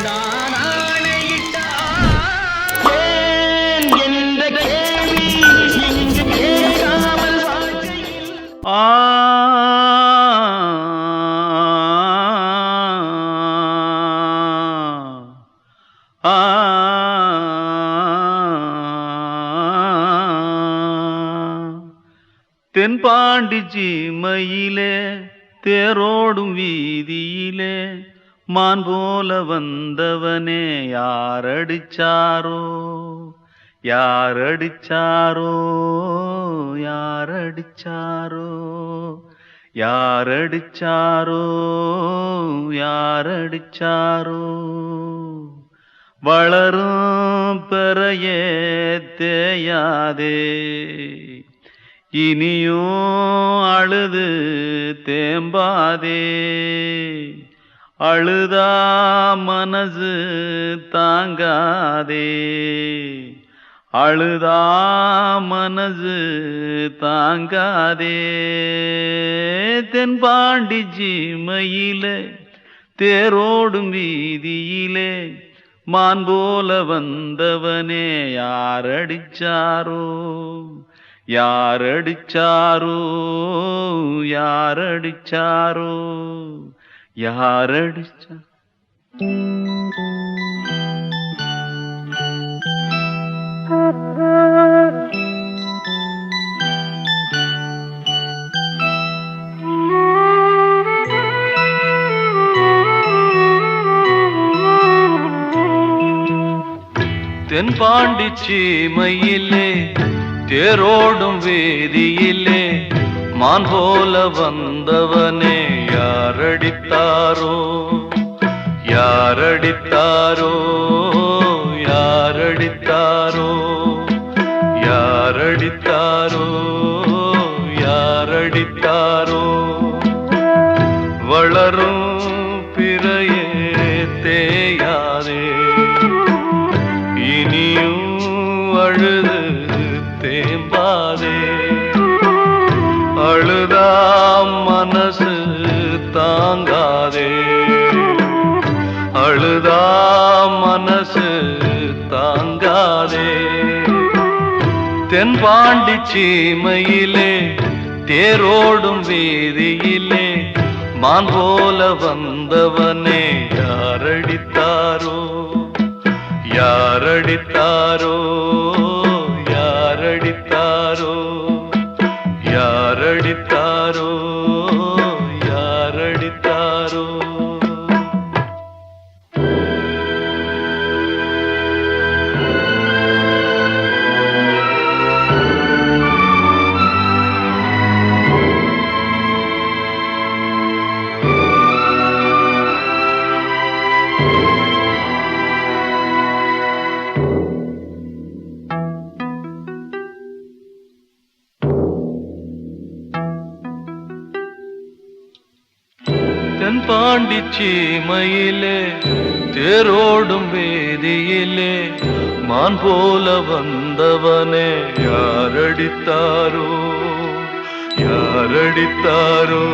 நான் ஆணையிட்டால் ஏன் என்ற கேள்வி இங்கு கேட்காமல் வாழ்க்கையில் தென்பாண்டி சீமையிலே தேரோடும் வீதியிலே மான் போல வந்தவனே யாரடிச்சாரோ யாரடிச்சாரோ யாரடிச்சாரோ யாரடிச்சாரோ யாரடிச்சாரோ வளரும் பெறையே தேயாதே இனியும் அழுது தேம்பாதே அழுதா மனசு தாங்காதே அழுதா மனசு தாங்காதே தென்பாண்டி சீமையிலே தேரோடும் வீதியிலே மான் போல வந்தவனே யாரடிச்சாரோ யாரடிச்சாரோ யாரடிச்சாரோ யாரடிச்சா தென்பாண்டி சீமையிலே தேரோடும் வேதியிலே மான் போல வந்தவனே யாரடித்தாரோ யாரடித்தாரோ யாரடித்தாரோ யாரடித்தாரோ யாரடித்தாரோ வளரும் பிறையே தேயாதே இனியும் அழுது தேம்பாதே அழுதா மனசு தாங்காதே அழுதா மனசு தாங்காதே தென்பாண்டி சீமையிலே தேரோடும் வீதியிலே மான் போல வந்தவனே யாரடித்தாரோ யாரடித்தாரோ யாரடித்தாரோ யாரடித்தாரோ யாரடித்தாரோ தென்பாண்டி சீமையிலே தேரோடும் வேதியிலே மான் போல வந்தவனே யாரடித்தாரோ யாரடித்தாரோ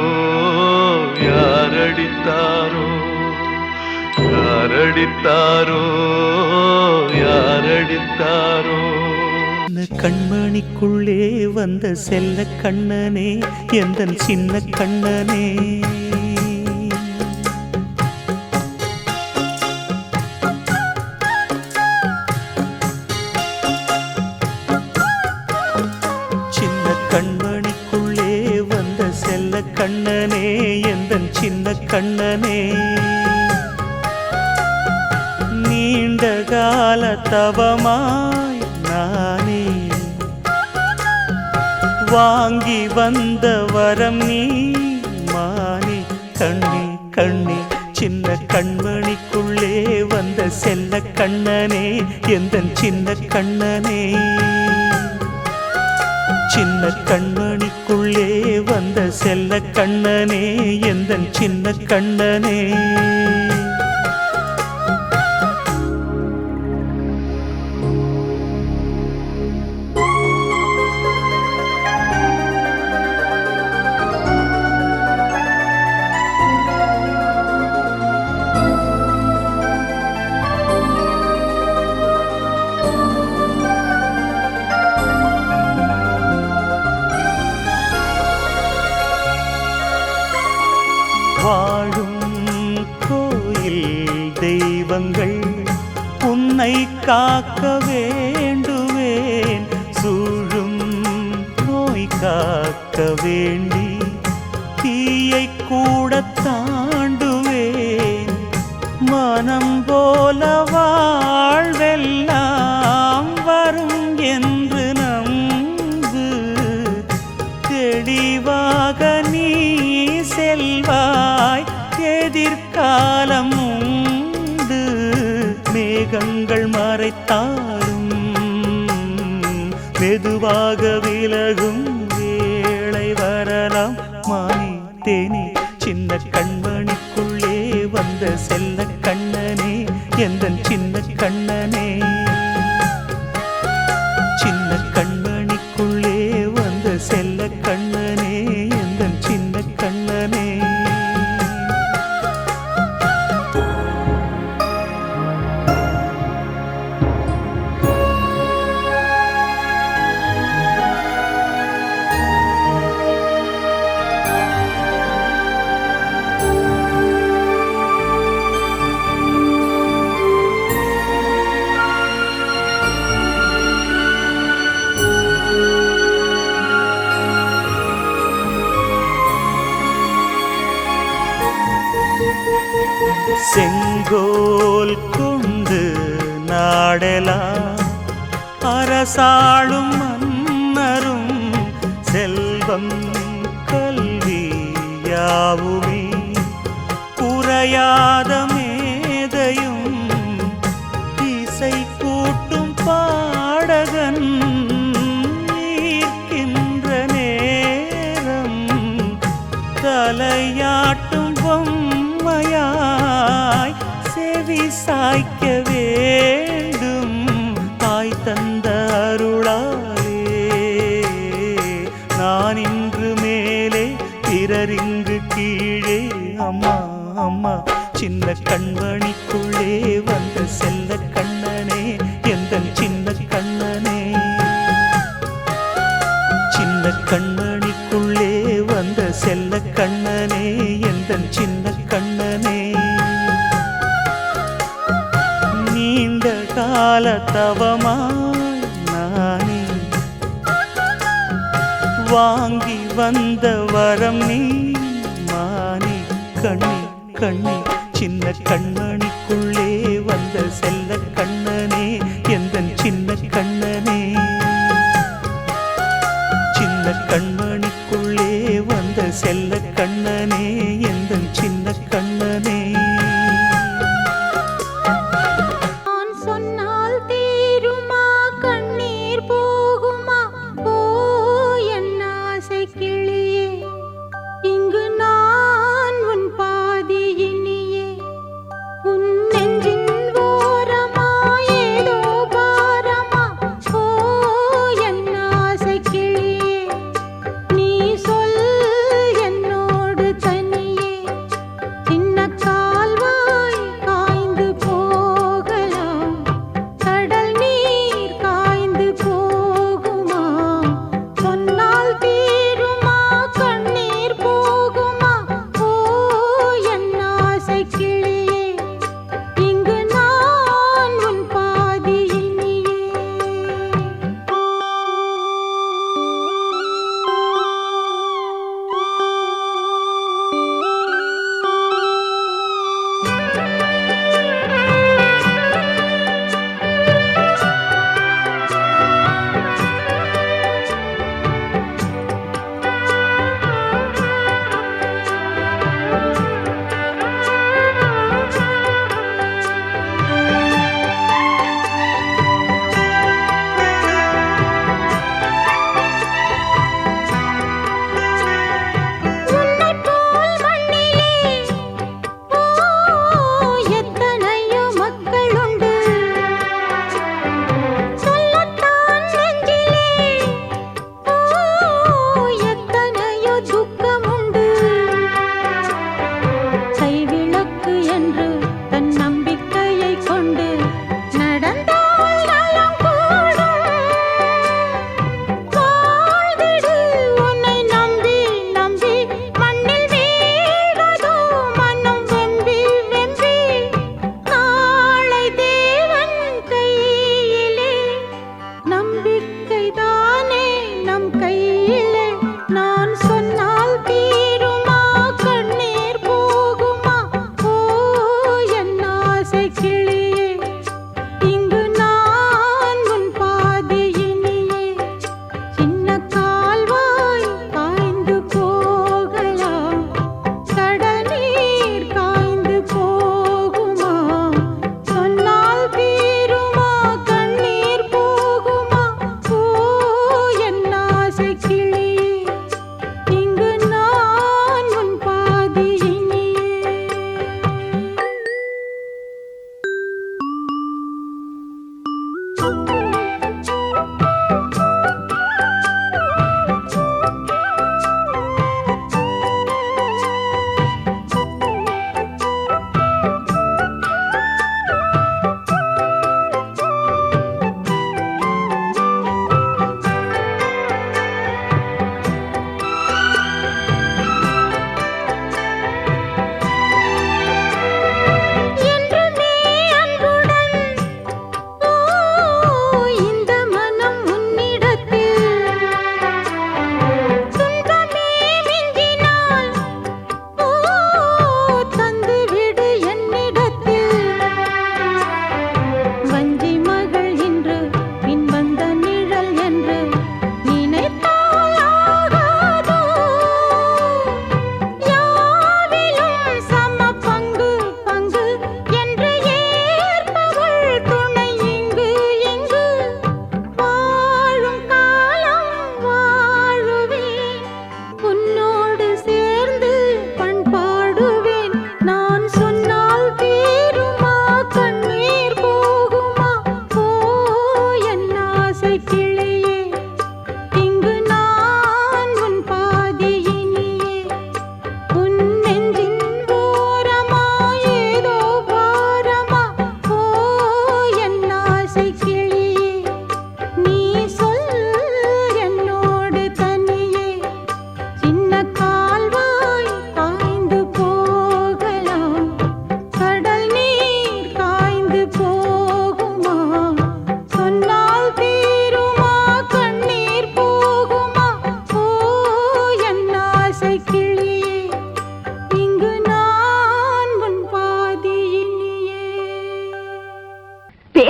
யாரடித்தாரோ யாரடித்தாரோ யாரடித்தாரோ கண்மணிக்குள்ளே வந்த செல்ல கண்ணனே எந்தன் சின்ன கண்ணனே சின்ன கண்மணிக்குள்ளே வந்த செல்ல கண்ணனே எந்தன் சின்ன கண்ணனே நீண்ட கால தவமாய் நானே வாங்கி வந்த வரம் நீ மானே கண்ணே கண்ணே சின்ன கண்மணிக்குள்ளே வந்த செல்ல கண்ணனே எந்தன் சின்ன கண்ணனே சின்ன கண்மணிக்குள்ளே வந்த செல்ல கண்ணனே எந்தன் சின்ன கண்ணனே தெய்வங்கள் உன்னை காக்க வேண்டுவேன், சூழும் நோய் காக்க வேண்டி தீயை கூட தாண்டுவேன். மனம் போல வாழ்வெல்லாம் வரும் என்று நம்பு, தெளிவாக நீ செல்வாய், எதிர்காலம் உண்டு. மேகங்கள் மறைத்தாலும் மெதுவாக விலகும் வேளை வரலாம். மானே தேனே சின்ன கண்மணிக்குள்ளே வந்த செல்ல கண்ணனே, எந்தன் சின்ன கண்ணனே. சின்ன கண்மணிக்குள்ளே வந்த செல்ல கண்ணனே, எந்தன் சின்ன கண்ணனே. செங்கோல் கொண்டு நாடெலாம் அரசாளும் மன்னரும், செல்வம் கல்வி யாவுமே குறையாத மேதையும், இசை கூட்டும் பாடகன் ஈர்க்கின்ற நேரம், தலையாட்டும் பொம்மையாய் செவி சாய்க்க வேண்டும். தாய் தந்த அருளாலே நான் இன்று மேலே, பிறரிங்கு கீழே. அம்மா அம்மா சின்ன கண்மணிக்குள்ளே வந்த செல்ல கண்ணனே, எந்தன் சின்ன கண்ணனே. சின்ன கண்மணிக்குள்ளே வந்த செல்ல கண்ணனே, எந்தன் சின்ன கண்ணனே. நீண்ட கால தவமாய் நானே வாங்கி வந்த வரம் நீ, மானே கண்ணே கண்ணே. சின்ன கண்மணிக்குள்ளே வந்த செல்ல கண்ணனே, எந்தன் சின்ன கண்ணனே. சின்ன கண்மணிக்குள்ளே வந்த செல்ல கண்ணனே, எந்தன் சின்ன கண்ணனே.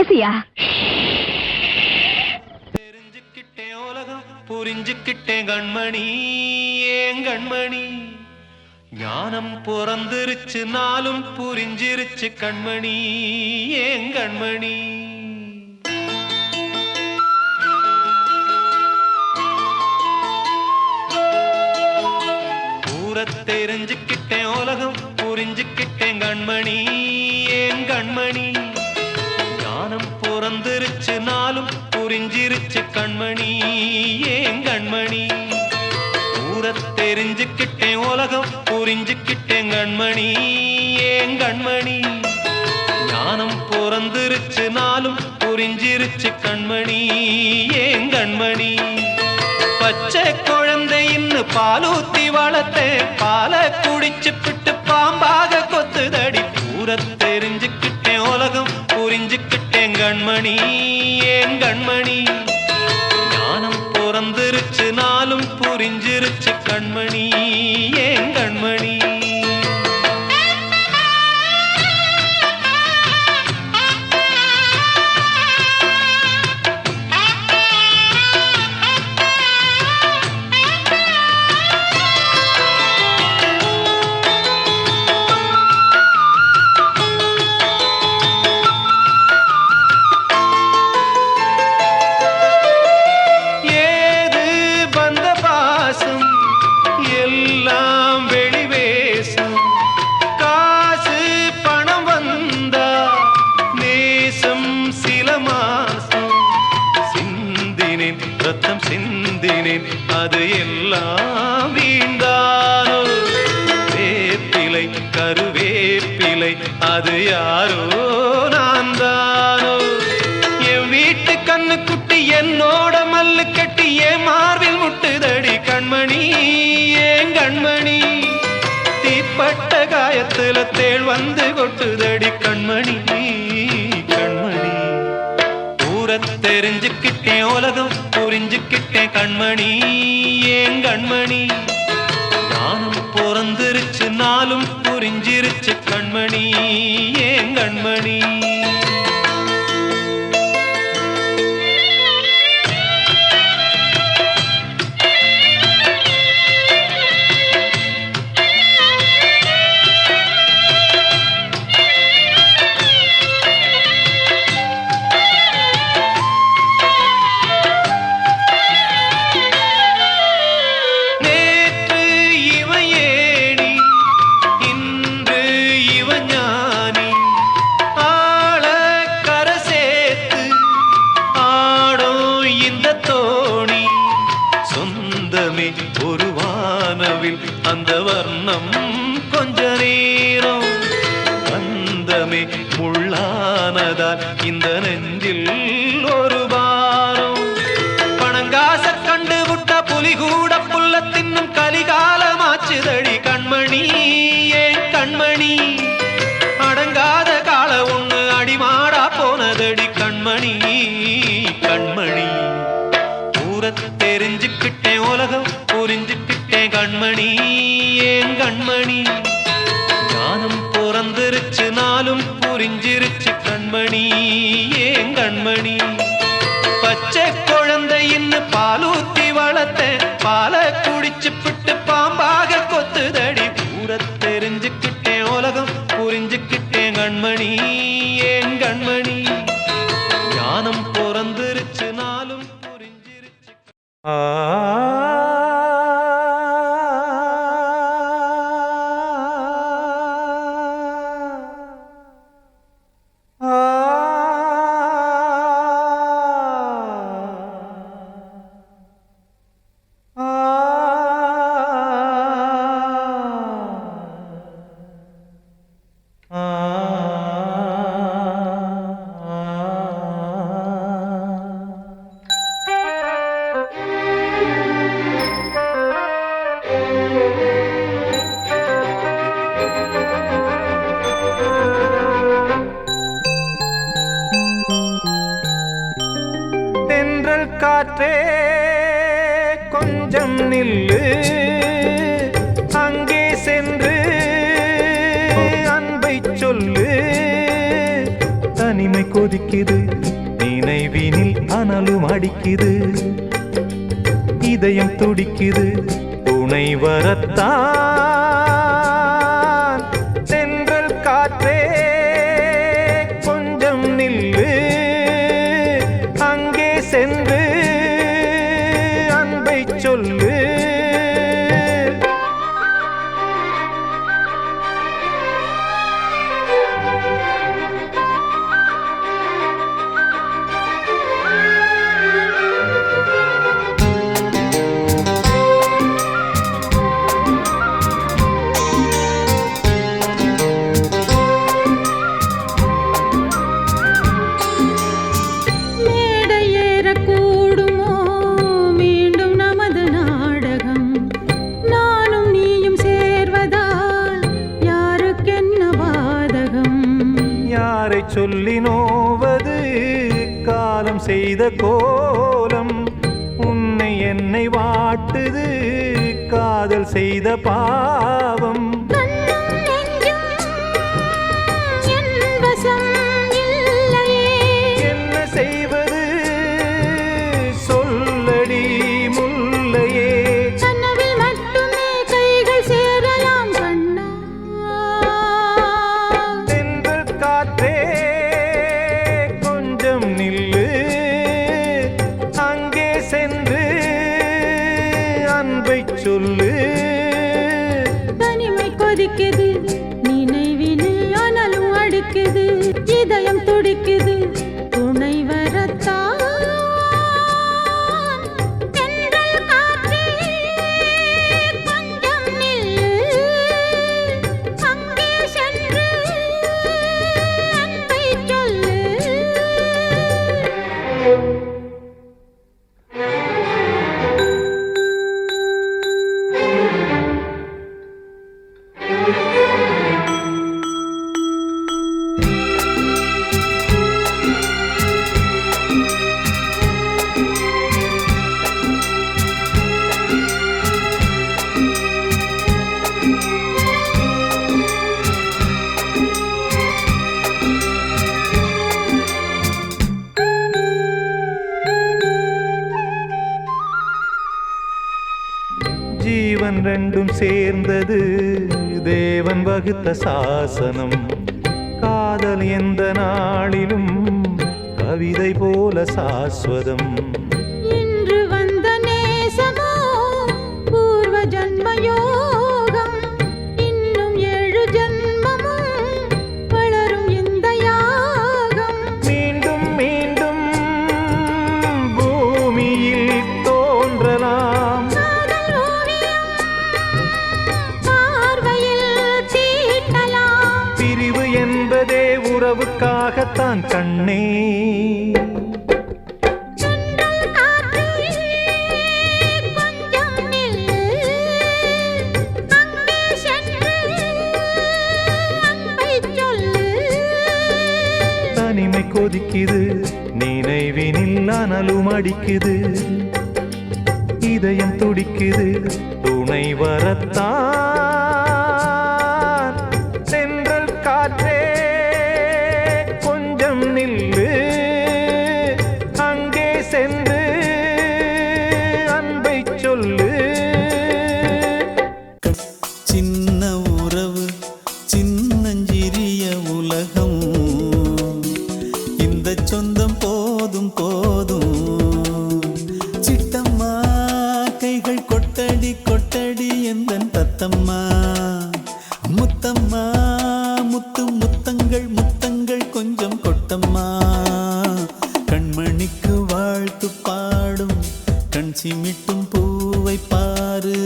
பேசியா? தெரிஞ்சுக்கிட்டேன் உலகம் புரிஞ்சுக்கிட்டேன் கண்மணி ஏன் கண்மணி ஞானம் பிறந்திருச்சு நாளும் புரிஞ்சிருச்சு கண்மணி ஏன் கண்மணி ஊரை தெரிஞ்சுக்கிட்டேன் உலகம் புரிஞ்சுக்கிட்டேன் கண்மணி ஏன் கண்மணி ஞானம் பிறந்திருச்சு நாளும் புரிஞ்சிருச்சு கண்மணி ஏன் கண்மணி ஊரை தெரிஞ்சுக்கிட்டேன் உலகம் புரிஞ்சுக்கிட்டேன் கண்மணி ஏன் கண்மணி ஞானம் பிறந்திருச்சு நாளும் புரிஞ்சிருச்சு கண்மணி ஏன் கண்மணி பச்சை குழந்தை இன்னும் பாலூத்தி வளர்த்தேன் பாலை குடிச்சு பிட்டு பாம்பாக கொத்துதடி ஊரை தெரிஞ்சுக்கிட்டேன் உலகம் புரிஞ்சுக்கிட்டேன் கண்மணி ஏன் கண்மணி ஞானம் பிறந்திருச்சு நாளும் புரிஞ்சிருச்சு கண்மணி ஏன் கண்மணி ரத்தம் சிந்தினேன் அது எல்லாம் வீண்டானோ வேப்பிலை கருவேப்பிலை அது யாரோ நான் தானோ என் வீட்டு கண்ணு குட்டி என்னோட மல்லு கட்டி என் மார்பில் முட்டுதடி கண்மணி ஏன் கண்மணி தீப்பட்ட காயத்துல தேள் வந்து கொட்டுதடி கண்மணி கண்மணி ஊரை தெரிஞ்சுக்கிட்டேன் உலகம் புரிஞ்சுக்கிட்டேன் கண்மணி ஏன் கண்மணி ஞானம் பிறந்திருச்சு நாளும் புரிஞ்சிருச்சு கண்மணி ஏன் கண்மணி ஒரு வானவில் அந்த வர்ணம் கொஞ்ச நேரம் வந்தமே முள்ளானதால் இந்த நெஞ்சில் ஒரு பாரம் பணங்காச கண்டு விட்ட புலி கூட புல்ல தின்னும் கலிகாலமாச்சுதடி கண்மணி ஏன் கண்மணி அடங்காத கால ஒண்ணு அடிமாடா போனதடி கண்மணி கண்மணி ஊரை தெரிஞ்சுக்கிட்டேன் உலகம் புரிஞ்சுக்கிட்டேன் கண்மணி ஏன் கண்மணி ஞானம் பிறந்திருச்சு நாளும் புரிஞ்சிருச்சு கண்மணி ஏன் கண்மணி பச்சை குழந்தை இன்னும் பாலூத்தி வளர்த்தேன் பாலை குடிச்சு பிட்டு பாம்பாக கொத்துதடி ஊரை தெரிஞ்சுக்கிட்டேன் உலகம் புரிஞ்சுக்கிட்டேன் கண்மணி ஏன் கண்மணி ஞானம் பிறந்திருச்சு நாளும் புரிஞ்சிருச்சு காற்றே கொஞ்சம் நில்லு அங்கே சென்று அன்பை சொல்லு தனிமை கொதிக்குது நினைவினில் அனலும் அடிக்குது இதயம் துடிக்குது துணை வரத்தான் தென்றல் காற்றே கொஞ்சம் நில்லு அங்கே சென்று அன்பை சொல்லு சொல்லி நோவது காலம் செய்த கோலம் உன்னை என்னை வாட்டுது காதல் செய்த பாவம் என்ன செய்வது சொல்லடி முல்லையே கனவில் மட்டுமே கைகள் சேரலாம் கண்ணா தென்றல் காற்றே நில்லு அங்கே சென்று அன்பை சொல்லு தனிமை கொதிக்குது நினைவினில் அனலும் அடிக்குது இதயம் துடிக்குது துணை வரத்தான் தென்றல் காற்றே கொஞ்சம் நில்லு அங்கே சென்று அன்பை சொல்லு ஜீவன் ரெண்டும் சேர்ந்தது தேவன் வகுத்த சாசனம் காதல் எந்த நாளிலும் கவிதை போல சாஸ்வதம் இன்று வந்த நேசமோ பூர்வ ஜன்ம யோகம் இன்னும் 7 ஜன்மமும் வளரும் இந்த யாகம் மீண்டும் மீண்டும் பூமியில் தோன்றலாம் பிரிவு என்பதே உறவுக்காகத்தான் கண்ணே தனிமை கொதிக்குது நினைவினில் அனலும் அடிக்குது இதயம் துடிக்குது துணை வரத்தான் தென்றல் காற்றே கொஞ்சம் நில்லு அங்கே சென்று அன்பை சொல்லு சின்ன உறவு சின்னஞ்சிறிய உலகம் இந்த சொந்தம் போதும் போதும் சிட்டம்மா கைகள் கொட்டடி கொட்டடி எந்தன் தத்தம்மா முத்தம்மா முத்து முத்தங்கள் முத்தங்கள் கொஞ்சம் கொட்டம்மா கண்மணிக்கு வாழ்த்து பாடும் கண் சிமிட்டும் பூவை பாரு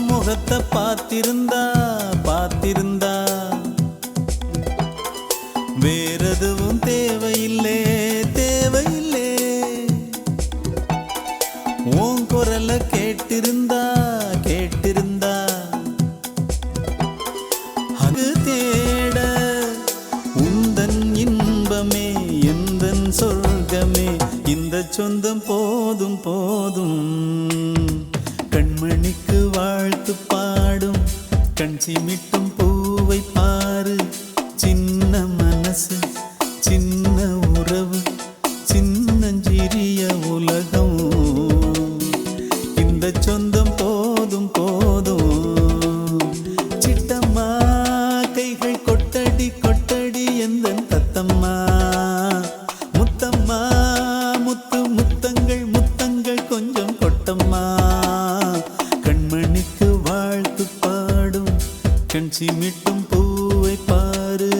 முகத்தை பார்த்திருந்தா பார்த்திருந்தா வேறெதுவும் தேவையில்லை தேவையில்லை உன் குரல கேட்டிருந்தா கேட்டிருந்தா அது தேட உந்தன் இன்பமே எந்தன் சொர்க்கமே இந்த சொந்தம் போதும் போதும் கண்மணிக்கு வாழ்த்து பாடும் கண் சிமிட்டும் பூவை பாரு சின்ன மனசு சின்ன உறவு சின்னஞ்சிறிய உலகம் இந்த சொந்தம் போதும் போதும் சிட்டம்மா கைகள் கொட்டடி கொட்டடி எந்தன் தத்தம்மா முத்தம்மா முத்து முத்தங்கள் முத்தங்கள் கொஞ்சம் கொட்டம்மா கண்மணிக்கு வாழ்த்து பாடும் கண் சிமிட்டும் பூவை பாரு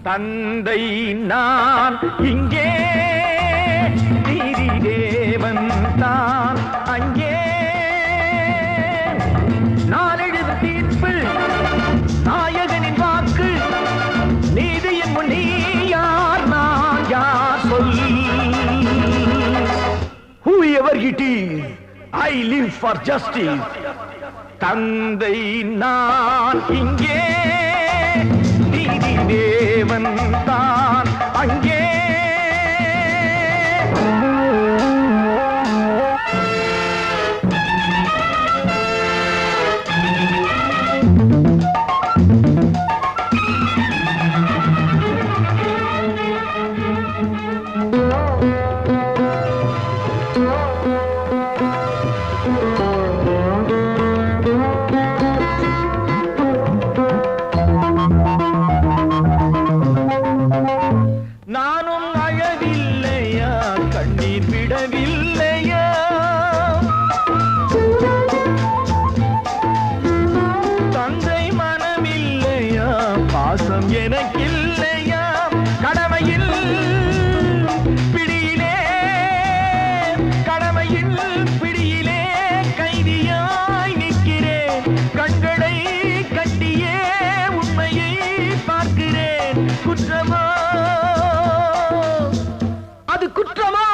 தந்தை நான் இங்கே நீதி தேவன் தான் அங்கே நான் எழுதும் தீர்ப்பு நாயகனின் வாக்கு நீதியின் முன் நீ யார் நான் யார் சொல் whoever it is I live for justice தந்தை நான் இங்கே நீதி தேவன் தான் அங்கே நானும் அழவில்லையா கண்ணீர் விடவில்லையா தந்தை மனமில்லையா பாசம் எனக்கில்லையா கடமையில் பிடியிலே கடமையில் பிடியிலே கைதியாய் நிற்கிறேன் கண்களை கட்டியே உண்மையை பார்க்கிறேன் குற்றமா அது குற்றமோ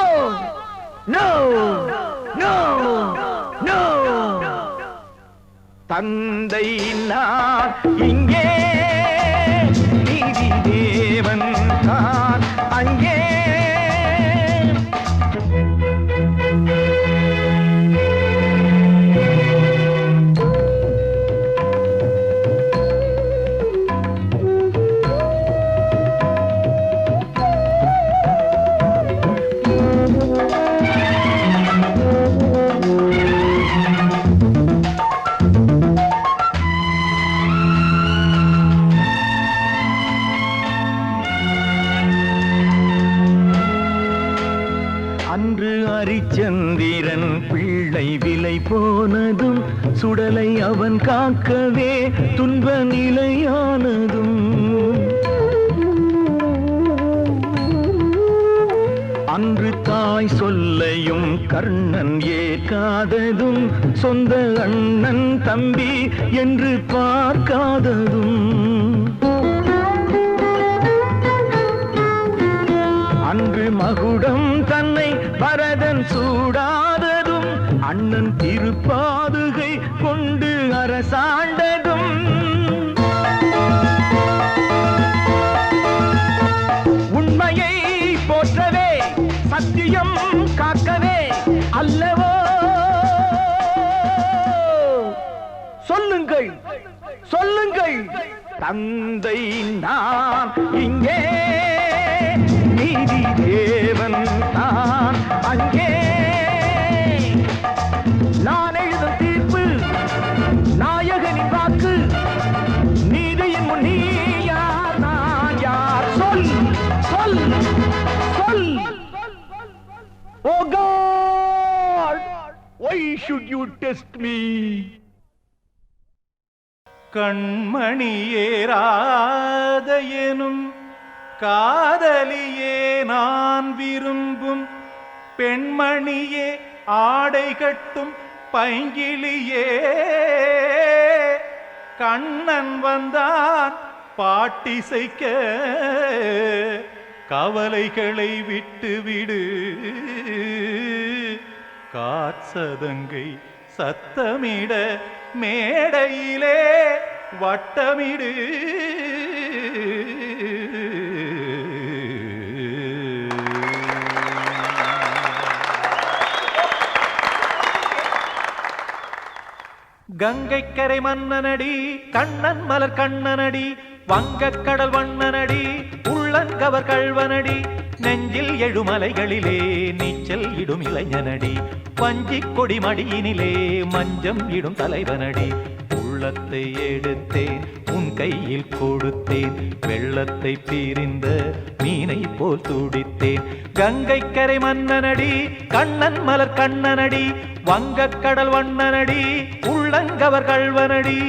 நோ நோ நோ தந்தை நான் இங்கே நீதி தேவன் தான் அங்கே அன்று அரிச்சந்திரன் பிள்ளை விலை போனதும் சுடலை அவன் காக்கவே துன்ப நிலையானதும் அன்று தாய் சொல்லையும் கர்ணன் ஏற்காததும் சொந்த அண்ணன் தம்பி என்று பார்க்காததும் அன்று மகுடம் தன்னை பரதன் சூடாததும் அண்ணன் திருப்பாதுகை கொண்டு அரசாண்டதும் உண்மையை போற்றவே சத்தியம் காக்கவே அல்லவோ சொல்லுங்கள் சொல்லுங்கள் தந்தை நான் இங்கே நீதி தேவன் தான் அங்கே நான் எழுதும் தீர்ப்பு நாயகனின் வாக்கு நீதியின் முன் நீ யார் நான் யார் சொல் சொல் சொல் ஓ God why should you test me கண்மணியேராத எனும் காதலியே நான் விரும்பும் பெண்மணியே ஆடை கட்டும் பைங்கிளியே கண்ணன் வந்தான் பாட்டிசைக்க கவலைகளை விட்டுவிடு காற்சதங்கை சத்தமிட மேடையிலே வட்டமிடு கங்கைக்கரை மன்னனடி கண்ணன் மலர் கண்ணனடி வங்கக்கடல் வண்ணனடி உள்ளங்கவர் கள்வனடி நெஞ்சில் எழுமலைகளிலே நீச்சல் இடும் இளைஞனடி வஞ்சிக் கொடி மடியினிலே மஞ்சம் இடும் தலைவனடி உள்ளத்தை எடுத்தேன் உன் கையில் கொடுத்தேன் வெள்ளத்தை பிரிந்த மீனை போல் துடித்தேன் கங்கைக்கரை மன்னனடி கண்ணன் மலர் கண்ணனடி வங்கக்கடல் வண்ணனடி உள்ளங்கவர் கள்வனடி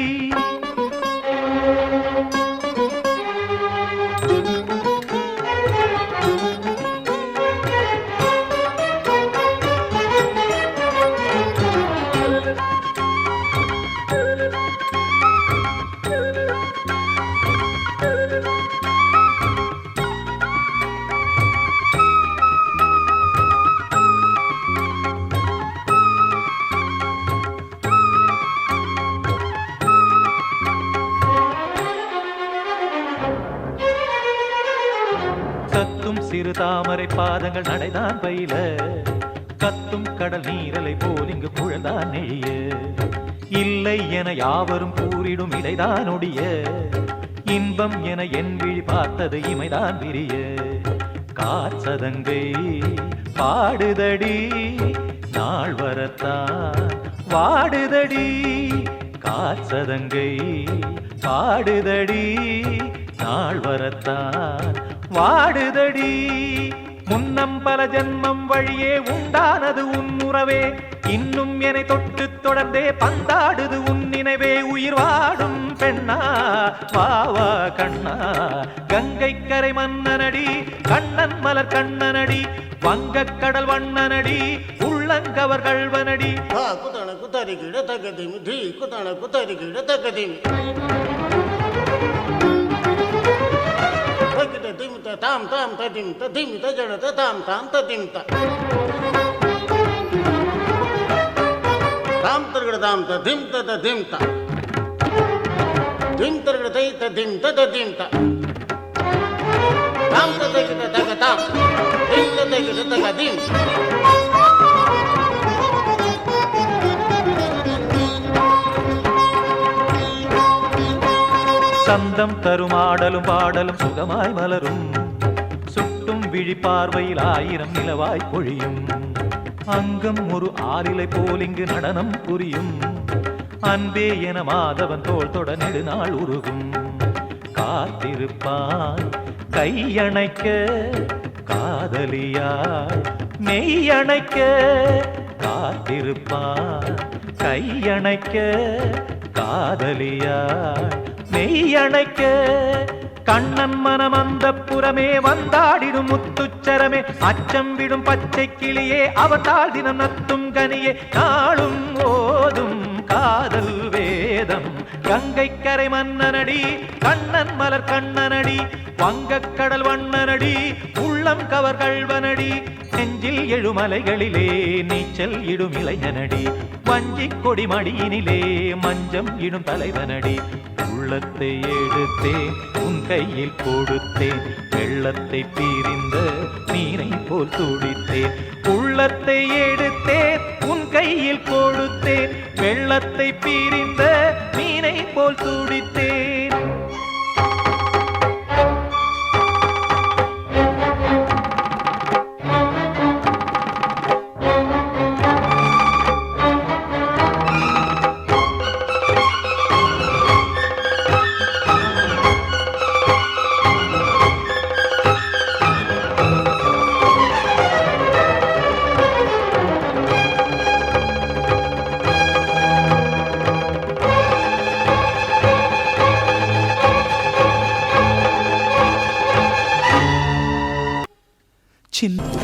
சிறு தாமரை பாதங்கள் நடைதான் பயில கத்தும் கடல் நீரலை போல் இங்கு குழல்தான் நெய்ய இல்லை என யாவரும் கூறிடும் இடைதான் ஒடிய இன்பம் என என் விழி பார்த்தது இமைதான் விரிய காற்சதங்கை பாடுதடி நாள் வரத்தான் வாடுதடி காற்சதங்கை பாடுதடி நாள் வரத்தான் வாடுதடி முன்னம் பல ஜன்மம் வழியே உண்டானது உன் உறவே இன்னும் என்னை தொட்டு தொடர்ந்தே பந்தாடுது உன் நினைவே உயிர் வாடும் பெண்ணா வாவா கண்ணா கங்கைக்கரை மன்னனடி கண்ணன் மலர் கண்ணனடி வங்கக்கடல் வண்ணனடி உள்ளங்கவர் கள்வனடி குத்தன குத்தரி கிட தகதிமி தி குத்தன குத்தரி கிட தகதிமி திமித தாம் தாம் ததிமித திமித ஜடத தாம் தாம் ததிமித தாம் தர்கட தாம் ததிமித ததிமித திம் தர்கட தை ததிமித ததிமித தாம் ததகிட தக தாம் திம் ததகிட தக திம் சந்தம் தரும் ஆடலும் பாடலும் சுகமாய் மலரும் சுட்டும் விழி பார்வையில் ஆயிரம் நிலவாய் பொழியும் அங்கம் ஒரு ஆலிலை போல் இங்கு நடனம் புரியும் அன்பே என மாதவன் தோள் தொட நெடுநாள் உருகும் காத்திருப்பான் கையணைக்க காதலியாள் மெய்யணைக்க காத்திருப்பான் கையணைக்க காதலியாள் மெய்யணைக்க கண்ணன் மனம் அந்த புறமே வந்தாடிடும் முத்துச்சரமே அச்சம் விடும் பச்சை கிளியே அவதால் தினம் நத்தும் கனியே நாளும் ஓதும் காதல் வேதம் கங்கைக்கரை மன்னனடி கண்ணன் மலர் கண்ணனடி வங்கக்கடல் வண்ணனடி உள்ளம் கவர் கள்வனடி நெஞ்சில் எழுமலைகளிலே நீச்சல் இடும் இளைஞனடி வஞ்சிக் கொடி மடியினிலே மஞ்சம் இடும் தலைவனடி உள்ளத்தை எடுத்தேன் உன் கையில் கொடுத்தேன் வெள்ளத்தை பிரிந்த மீனை போல் துடித்தேன் உள்ளத்தை எடுத்தேன் உன் கையில் கொடுத்தேன் வெள்ளத்தை பிரிந்த மீனை போல் துடித்தேன் சின்ன